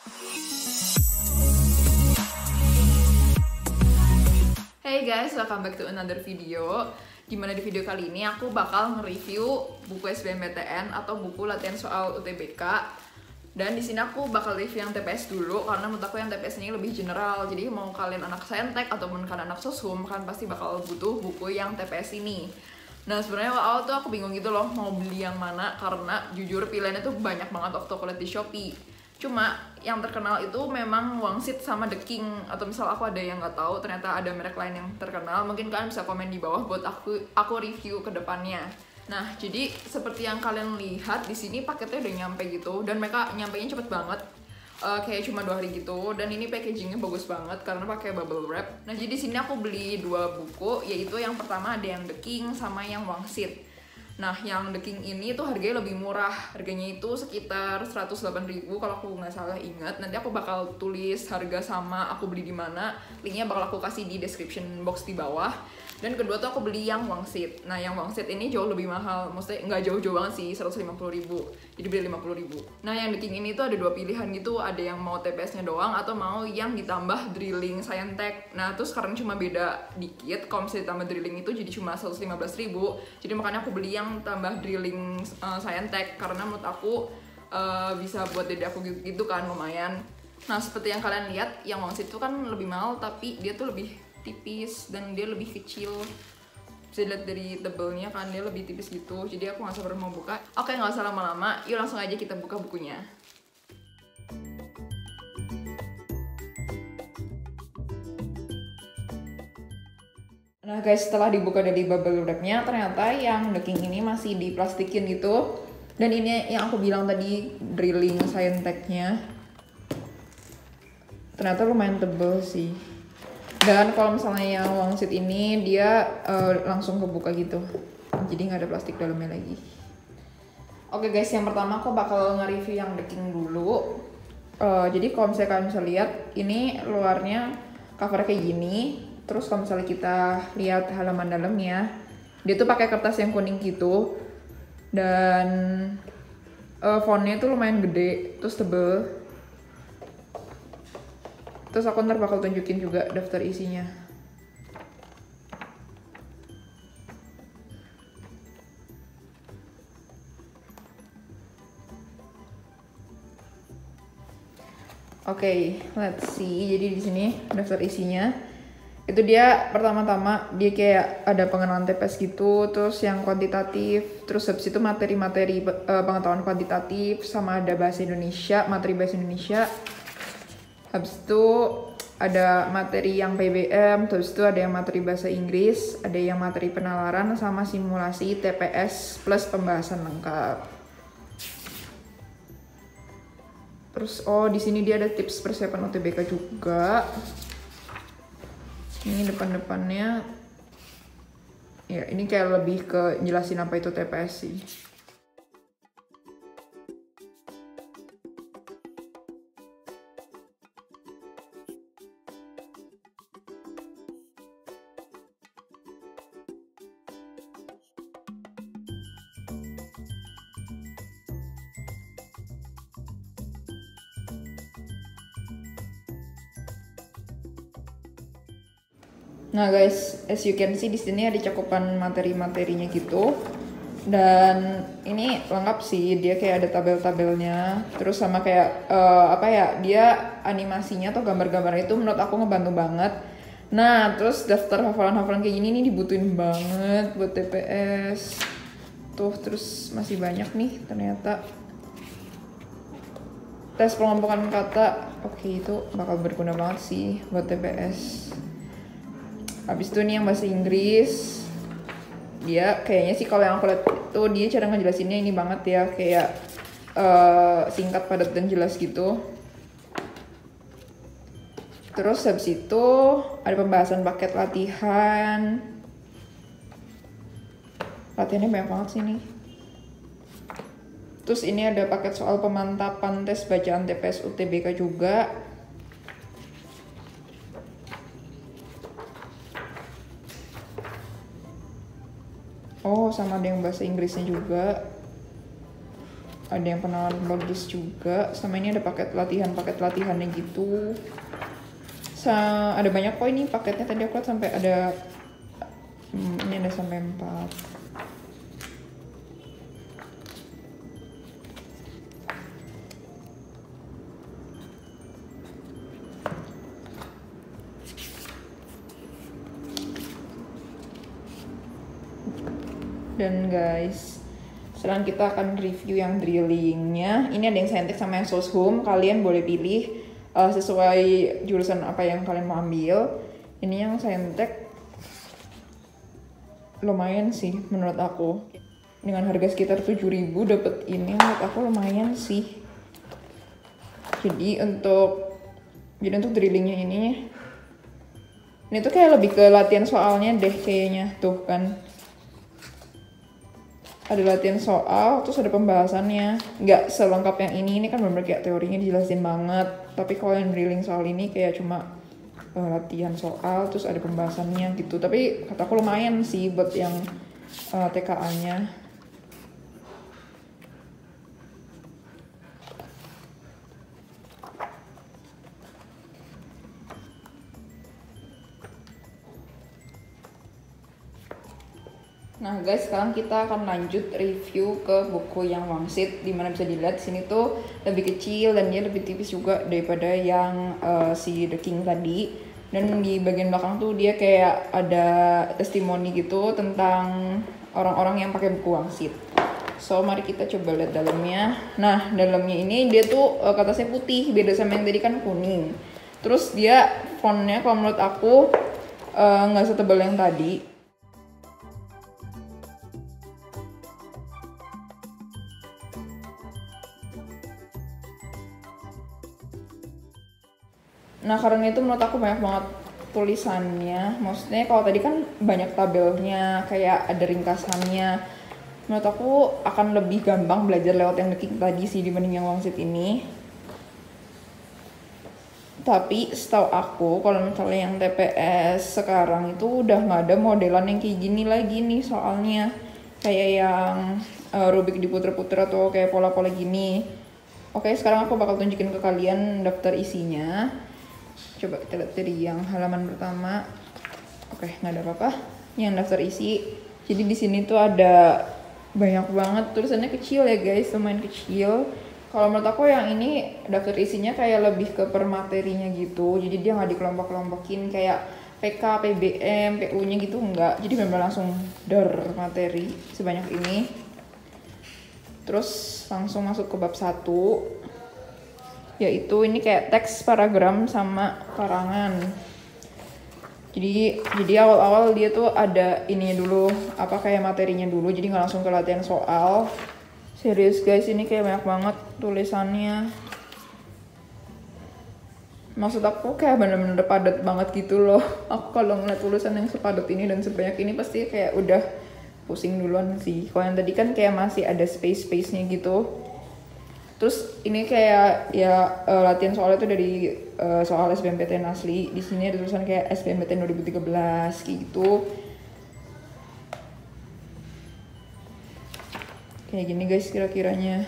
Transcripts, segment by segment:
Hey guys, welcome back to another video. Dimana di video kali ini aku bakal nge-review buku SBMPTN atau buku latihan soal UTBK. Dan di sini aku bakal review yang TPS dulu karena menurut aku yang TPS ini lebih general. Jadi mau kalian anak saintek ataupun kalian anak sosum kan pasti bakal butuh buku yang TPS ini. Nah sebenarnya awal tuh aku bingung gitu loh mau beli yang mana karena jujur pilihannya tuh banyak banget waktu aku liat di Shopee. Cuma yang terkenal itu memang Wangsit sama The King, atau misal aku ada yang nggak tahu ternyata ada merek lain yang terkenal, mungkin kalian bisa komen di bawah buat aku review ke depannya. Nah jadi seperti yang kalian lihat di sini paketnya udah nyampe gitu dan mereka nyampenya cepet banget. Kayak cuma 2 hari gitu, dan ini packagingnya bagus banget karena pakai bubble wrap. Nah jadi di sini aku beli 2 buku, yaitu yang pertama ada yang The King sama yang Wangsit. Nah, yang The King ini tuh harganya lebih murah. Harganya itu sekitar 108.000 kalau aku nggak salah ingat. Nanti aku bakal tulis harga sama aku beli di mana. Linknya bakal aku kasih di description box di bawah. Dan kedua tuh aku beli yang Wangsit. Nah, yang Wangsit ini jauh lebih mahal. Maksudnya nggak jauh-jauh banget sih, 150.000. Jadi beli 50.000. Nah, yang The King ini tuh ada 2 pilihan gitu. Ada yang mau TPS-nya doang atau mau yang ditambah drilling Saintek. Nah, terus sekarang cuma beda dikit. Kalau misalnya ditambah drilling itu jadi cuma 115.000. Jadi makanya aku beli yang tambah drilling Saintek karena menurut aku bisa buat dede aku gitu kan, lumayan. Nah seperti yang kalian lihat yang Wangsit itu kan lebih mahal tapi dia tuh lebih tipis dan dia lebih kecil. Bisa dilihat dari tebelnya kan dia lebih tipis gitu, jadi aku nggak sabar mau buka. Oke, nggak usah lama-lama, yuk langsung aja kita buka bukunya. Nah guys, setelah dibuka dari bubble wrapnya, ternyata yang The King ini masih diplastikin gitu. Dan ini yang aku bilang tadi, drilling Sainteknya. Ternyata lumayan tebel sih. Dan kalau misalnya yang Wangsit ini, dia langsung kebuka gitu. Jadi nggak ada plastik dalamnya lagi. Oke guys, yang pertama aku bakal nge-review yang The King dulu. Jadi kalau misalnya kalian bisa lihat, ini luarnya covernya kayak gini. Terus kalau misalnya kita lihat halaman dalamnya, dia tuh pakai kertas yang kuning gitu, dan fontnya tuh lumayan gede, terus tebel. Terus aku ntar bakal tunjukin juga daftar isinya. Oke, let's see. Jadi di sini daftar isinya. Itu dia pertama-tama dia kayak ada pengenalan TPS gitu, terus yang kuantitatif, terus habis itu materi-materi pengetahuan kuantitatif, sama ada bahasa Indonesia, materi bahasa Indonesia. Habis itu ada materi yang PBM, terus itu ada yang materi bahasa Inggris, ada yang materi penalaran sama simulasi TPS plus pembahasan lengkap. Terus di sini dia ada tips persiapan UTBK juga. Ini depan-depannya, ya ini kayak lebih ke jelasin apa itu TPS sih. Nah guys, as you can see di sini ada cakupan materi-materinya gitu. Dan ini lengkap sih, dia kayak ada tabel-tabelnya. Terus sama kayak dia animasinya atau gambar-gambarnya itu menurut aku ngebantu banget. Nah, terus daftar hafalan-hafalan kayak gini nih dibutuhin banget buat TPS. Tuh, terus masih banyak nih ternyata. Tes pengelompokan kata, oke itu bakal berguna banget sih buat TPS. Habis itu nih yang bahasa Inggris, dia kayaknya sih kalau yang aku lihat itu dia cara ngejelasinnya ini banget ya, kayak singkat, padat, dan jelas gitu. Terus habis itu ada pembahasan paket latihan. Latihannya banyak banget sih nih. Terus ini ada paket soal pemantapan tes bacaan TPS UTBK juga. Oh, sama ada yang bahasa Inggrisnya juga. ada yang penawaran bagus juga. Sama ini ada paket latihannya gitu. Ada banyak kok ini paketnya, tadi aku lihat sampai ada ini ada sampai 4. Dan guys, sekarang kita akan review yang drillingnya. Ini ada yang saintek sama yang soshum. Kalian boleh pilih sesuai jurusan apa yang kalian mau ambil. Ini yang saintek lumayan sih menurut aku. Dengan harga sekitar 7.000 dapet ini menurut aku lumayan sih. Jadi untuk drillingnya ini tuh kayak lebih ke latihan soalnya deh kayaknya, tuh kan. Ada latihan soal, terus ada pembahasannya. Nggak selengkap yang ini kan bener-bener kayak teorinya dijelasin banget. Tapi kalau yang drilling soal ini kayak cuma latihan soal, terus ada pembahasannya gitu. Tapi kataku lumayan sih buat yang TKA-nya. Nah guys, sekarang kita akan lanjut review ke buku yang wangsit, dimana bisa dilihat sini tuh lebih kecil dan dia lebih tipis juga daripada yang si The King tadi. Dan di bagian belakang tuh dia kayak ada testimoni gitu tentang orang-orang yang pakai buku wangsit. So mari kita coba lihat dalamnya. Nah dalamnya ini dia tuh kertasnya putih, beda sama yang tadi kan kuning. Terus dia fontnya kalau menurut aku nggak setebal yang tadi. Nah karena itu menurut aku banyak banget tulisannya. Maksudnya kalau tadi kan banyak tabelnya, kayak ada ringkasannya. Menurut aku akan lebih gampang belajar lewat yang The King tadi sih dibanding yang wangsit ini. Tapi setahu aku kalau misalnya yang TPS sekarang itu udah nggak ada modelan yang kayak gini lagi nih soalnya. Kayak yang Rubik diputer-puter atau kayak pola-pola gini. Oke, sekarang aku bakal tunjukin ke kalian daftar isinya. Coba kita lihat dari yang halaman pertama. Oke, nggak ada apa-apa. Yang daftar isi. Jadi di sini tuh ada banyak banget, tulisannya kecil ya guys, lumayan kecil. Kalau menurut aku yang ini daftar isinya kayak lebih ke per materinya gitu. Jadi dia nggak dikelompok-kelompokin kayak PK, PBM, PU-nya gitu enggak. Jadi benar-benar langsung materi sebanyak ini. Terus langsung masuk ke bab 1. Yaitu ini kayak teks, paragraf sama karangan. Jadi awal-awal dia tuh ada ininya dulu, apa kayak materinya dulu, jadi nggak langsung ke latihan soal. Serius guys, ini kayak banyak banget tulisannya. Maksud aku kayak bener-bener padat banget gitu loh. Aku kalau ngeliat tulisan yang sepadat ini dan sebanyak ini pasti kayak udah pusing duluan sih. Kalau yang tadi kan kayak masih ada space-nya gitu. Terus ini kayak ya latihan soalnya itu dari soal SBMPTN asli. Di sini ada tulisan kayak SBMPTN 2013 kayak gitu. Kayak gini guys kira-kiranya.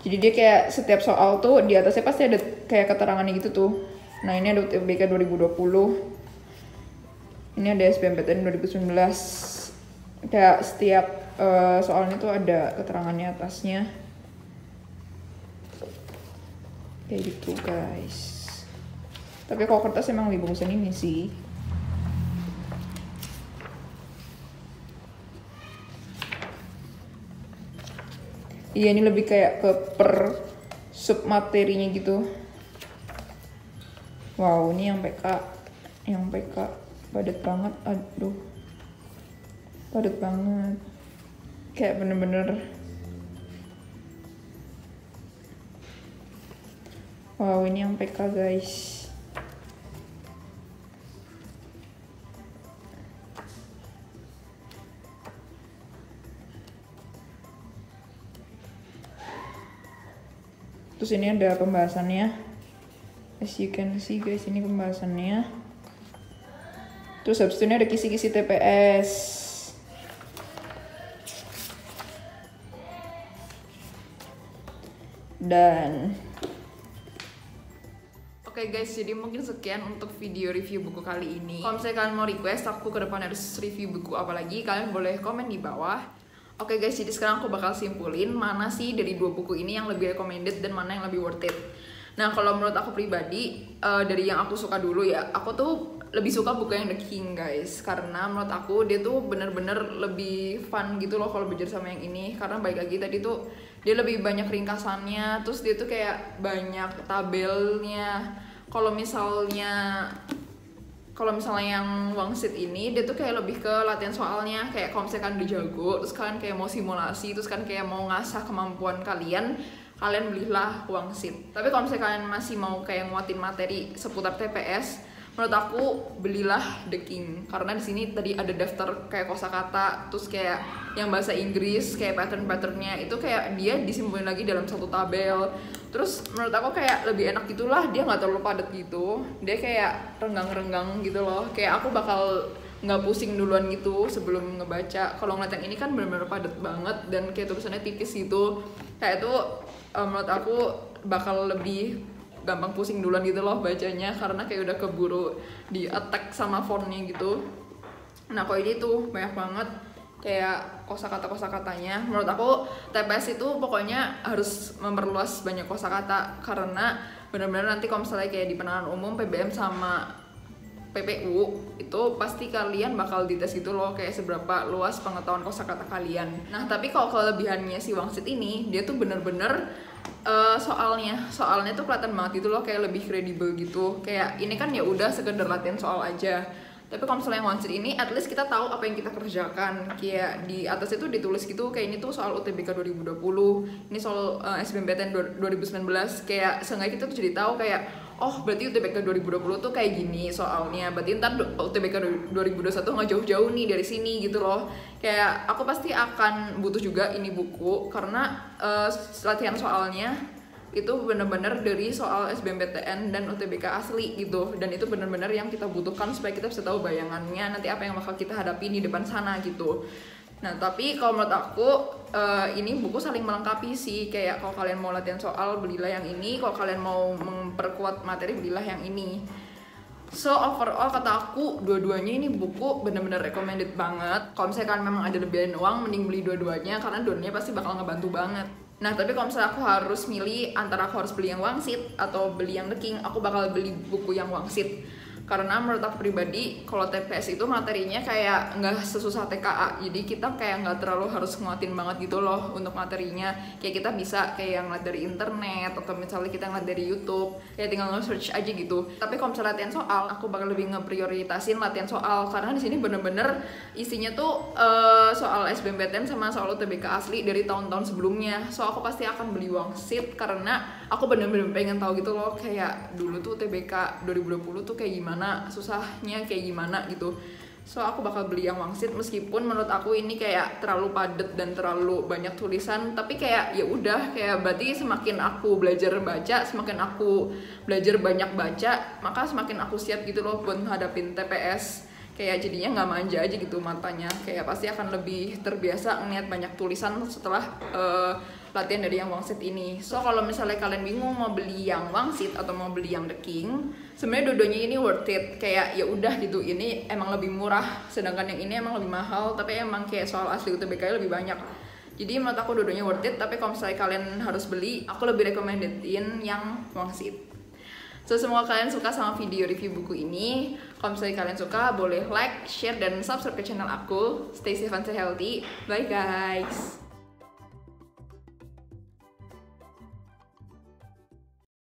Jadi dia kayak setiap soal tuh di atasnya pasti ada kayak keterangannya gitu tuh. Nah ini ada UTBK 2020. Ini ada SBMPTN 2019. Kayak setiap soalnya tuh ada keterangannya atasnya. Kayak gitu guys. Tapi kalau kertas emang lebih bagusan ini sih. Iya ini lebih kayak ke per sub materinya gitu. Wow ini yang PK padat banget, aduh padat banget. Kayak bener-bener wow ini yang PK guys. Terus ini ada pembahasannya. As you can see guys, ini pembahasannya. Terus habis itu ini ada kisi-kisi TPS. Dan oke guys, jadi mungkin sekian untuk video review buku kali ini. Kalau misalnya kalian mau request aku ke depan harus review buku apa lagi, kalian boleh komen di bawah. Oke guys, jadi sekarang aku bakal simpulin mana sih dari dua buku ini yang lebih recommended dan mana yang lebih worth it. Nah, kalau menurut aku pribadi, dari yang aku suka dulu ya, aku tuh lebih suka buku yang The King guys. Karena menurut aku dia tuh bener-bener lebih fun gitu loh kalau belajar sama yang ini. Karena baik lagi tadi tuh dia lebih banyak ringkasannya, terus dia tuh kayak banyak tabelnya. Kalau misalnya yang Wangsit ini dia tuh kayak lebih ke latihan soalnya. Kayak kalau misalkan udah jago, terus kalian kayak mau simulasi, terus kan kayak mau ngasah kemampuan kalian belilah Wangsit. Tapi kalau misalnya kalian masih mau kayak nguatin materi seputar TPS, menurut aku belilah The King. Karena di sini tadi ada daftar kayak kosakata, terus kayak yang bahasa Inggris, kayak pattern-patternnya itu kayak dia disimpulin lagi dalam satu tabel. Terus menurut aku kayak lebih enak gitulah, dia nggak terlalu padat gitu, dia kayak renggang-renggang gitu loh. Kayak aku bakal nggak pusing duluan gitu sebelum ngebaca. Kalau ngeliat yang ini kan bener-bener padat banget dan kayak tulisannya tipis gitu, kayak itu menurut aku bakal lebih gampang pusing duluan gitu loh bacanya, karena kayak udah keburu di attack sama fontnya gitu. Nah kalau ini tuh banyak banget kayak kosakata-kosakatanya. Menurut aku TPS itu pokoknya harus memperluas banyak kosakata, karena benar-benar nanti kalau misalnya kayak di penanganan umum, PBM sama PPU itu pasti kalian bakal dites gitu loh, kayak seberapa luas pengetahuan kosakata kalian. Nah tapi kalau kelebihannya si Wangsit ini, dia tuh bener-bener soalnya tuh kelihatan banget gitu loh, kayak lebih kredibel gitu. Kayak ini kan ya udah sekedar latihan soal aja, tapi kalau misalnya yang Wangsit ini at least kita tahu apa yang kita kerjakan. Kayak di atas itu ditulis gitu, kayak ini tuh soal UTBK 2020, ini soal SBMPTN 2019. Kayak seenggaknya kita tuh jadi tahu kayak oh berarti UTBK 2020 tuh kayak gini soalnya, berarti ntar UTBK 2021 nggak jauh-jauh nih dari sini gitu loh. Kayak aku pasti akan butuh juga ini buku, karena latihan soalnya itu bener-bener dari soal SBMPTN dan UTBK asli gitu, dan itu bener-bener yang kita butuhkan supaya kita bisa tahu bayangannya nanti apa yang bakal kita hadapi di depan sana gitu. Nah tapi kalau menurut aku ini buku saling melengkapi sih. Kayak kalau kalian mau latihan soal belilah yang ini, kalau kalian mau memperkuat materi belilah yang ini. So overall kata aku dua-duanya ini buku bener-bener recommended banget. Kalau misalnya kalian memang ada lebihan uang, mending beli dua-duanya, karena dua-duanya pasti bakal ngebantu banget. Nah tapi kalau misalnya aku harus milih antara aku harus beli yang Wangsit atau beli yang The King, aku bakal beli buku yang Wangsit. Karena menurut aku pribadi, kalau TPS itu materinya kayak nggak sesusah TKA, jadi kita kayak nggak terlalu harus nguatin banget gitu loh untuk materinya. Kayak kita bisa kayak ngeliat dari internet, atau misalnya kita ngeliat dari YouTube, kayak tinggal nge-search aja gitu. Tapi kalau misalnya latihan soal, aku bakal lebih ngeprioritasin latihan soal, karena di sini bener-bener isinya tuh soal SBMPTN sama soal UTBK asli dari tahun-tahun sebelumnya. So aku pasti akan beli Wangsit, karena aku bener-bener pengen tahu gitu loh, kayak dulu tuh UTBK 2020 tuh kayak gimana, susahnya kayak gimana gitu. So aku bakal beli yang Wangsit, meskipun menurut aku ini kayak terlalu padat dan terlalu banyak tulisan, tapi kayak ya udah, kayak berarti semakin aku belajar baca, semakin aku belajar banyak baca, maka semakin aku siap gitu loh buat menghadapin TPS. Kayak jadinya nggak manja aja gitu matanya, kayak pasti akan lebih terbiasa ngeliat banyak tulisan setelah latihan dari yang Wangsit ini. So kalau misalnya kalian bingung mau beli yang Wangsit atau mau beli yang The King, sebenarnya dua-duanya ini worth it. Kayak ya udah gitu, ini emang lebih murah, sedangkan yang ini emang lebih mahal, tapi emang kayak soal asli UTBK lebih banyak. Jadi menurut aku dua-duanya worth it, tapi kalau misalnya kalian harus beli, aku lebih recommendedin yang Wangsit. So semoga kalian suka sama video review buku ini. Kalau misalnya kalian suka, boleh like, share, dan subscribe ke channel aku. Stay safe and stay healthy. Bye guys.